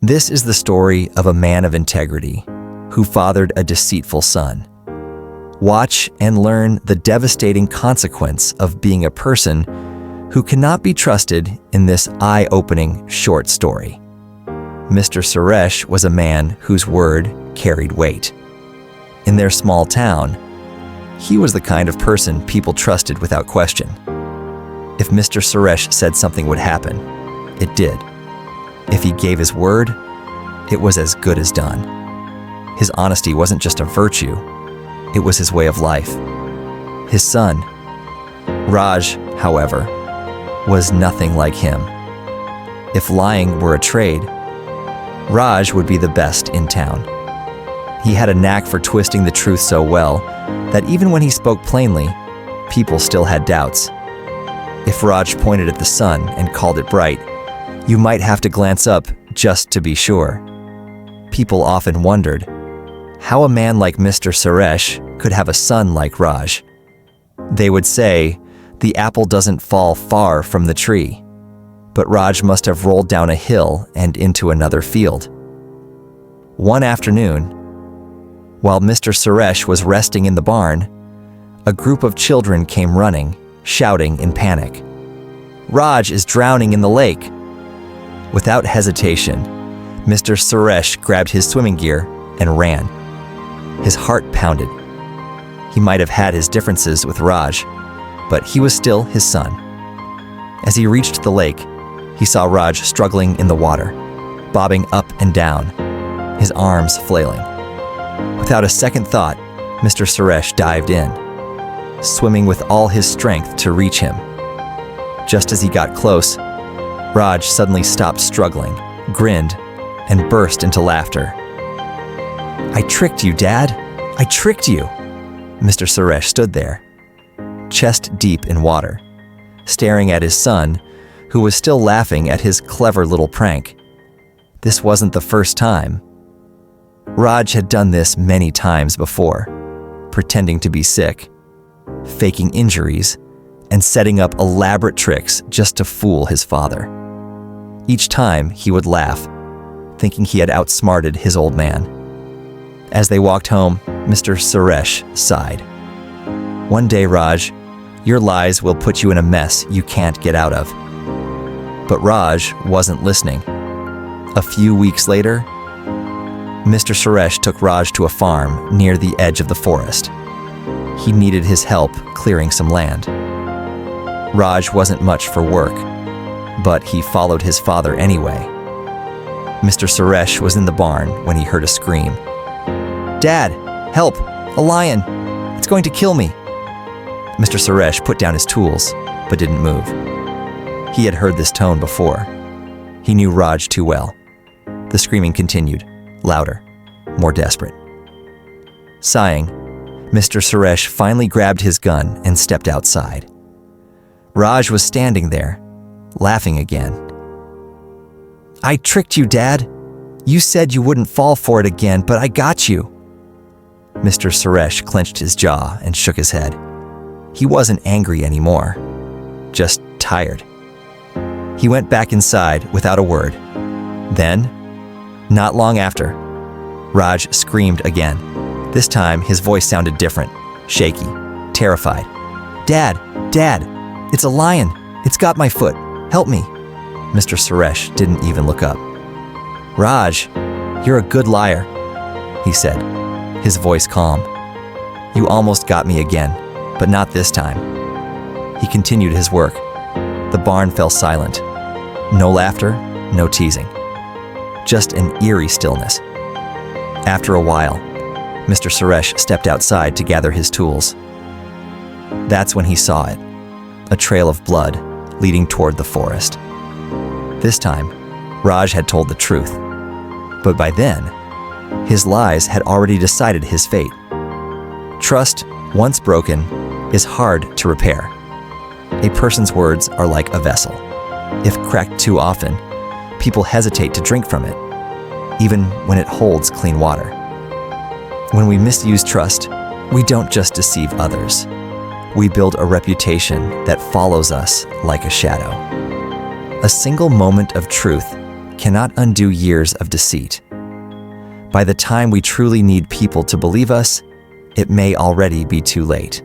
This is the story of a man of integrity who fathered a deceitful son. Watch and learn the devastating consequence of being a person who cannot be trusted in this eye-opening short story. Mr. Suresh was a man whose word carried weight. In their small town, he was the kind of person people trusted without question. If Mr. Suresh said something would happen, it did. If he gave his word, it was as good as done. His honesty wasn't just a virtue, it was his way of life. His son, Raj, however, was nothing like him. If lying were a trade, Raj would be the best in town. He had a knack for twisting the truth so well that even when he spoke plainly, people still had doubts. If Raj pointed at the sun and called it bright, you might have to glance up just to be sure. People often wondered how a man like Mr. Suresh could have a son like Raj. They would say, the apple doesn't fall far from the tree, but Raj must have rolled down a hill and into another field. One afternoon, while Mr. Suresh was resting in the barn, a group of children came running, shouting in panic, "Raj is drowning in the lake!" Without hesitation, Mr. Suresh grabbed his swimming gear and ran. His heart pounded. He might have had his differences with Raj, but he was still his son. As he reached the lake, he saw Raj struggling in the water, bobbing up and down, his arms flailing. Without a second thought, Mr. Suresh dived in, swimming with all his strength to reach him. Just as he got close, Raj suddenly stopped struggling, grinned, and burst into laughter. "I tricked you, Dad! I tricked you!" Mr. Suresh stood there, chest deep in water, staring at his son, who was still laughing at his clever little prank. This wasn't the first time. Raj had done this many times before, pretending to be sick, faking injuries, and setting up elaborate tricks just to fool his father. Each time he would laugh, thinking he had outsmarted his old man. As they walked home, Mr. Suresh sighed. "One day, Raj, your lies will put you in a mess you can't get out of." But Raj wasn't listening. A few weeks later, Mr. Suresh took Raj to a farm near the edge of the forest. He needed his help clearing some land. Raj wasn't much for work, but he followed his father anyway. Mr. Suresh was in the barn when he heard a scream. "Dad, help! A lion! It's going to kill me!" Mr. Suresh put down his tools, but didn't move. He had heard this tone before. He knew Raj too well. The screaming continued, louder, more desperate. Sighing, Mr. Suresh finally grabbed his gun and stepped outside. Raj was standing there, laughing again. "I tricked you, Dad. You said you wouldn't fall for it again, but I got you." Mr. Suresh clenched his jaw and shook his head. He wasn't angry anymore, just tired. He went back inside without a word. Then, not long after, Raj screamed again. This time, his voice sounded different, shaky, terrified. "Dad, Dad, it's a lion. It's got my foot. Help me." Mr. Suresh didn't even look up. "Raj, you're a good liar," he said, his voice calm. "You almost got me again, but not this time." He continued his work. The barn fell silent. No laughter, no teasing. Just an eerie stillness. After a while, Mr. Suresh stepped outside to gather his tools. That's when he saw it, a trail of blood leading toward the forest. This time, Raj had told the truth. But by then, his lies had already decided his fate. Trust, once broken, is hard to repair. A person's words are like a vessel. If cracked too often, people hesitate to drink from it, even when it holds clean water. When we misuse trust, we don't just deceive others. We build a reputation that follows us like a shadow. A single moment of truth cannot undo years of deceit. By the time we truly need people to believe us, it may already be too late.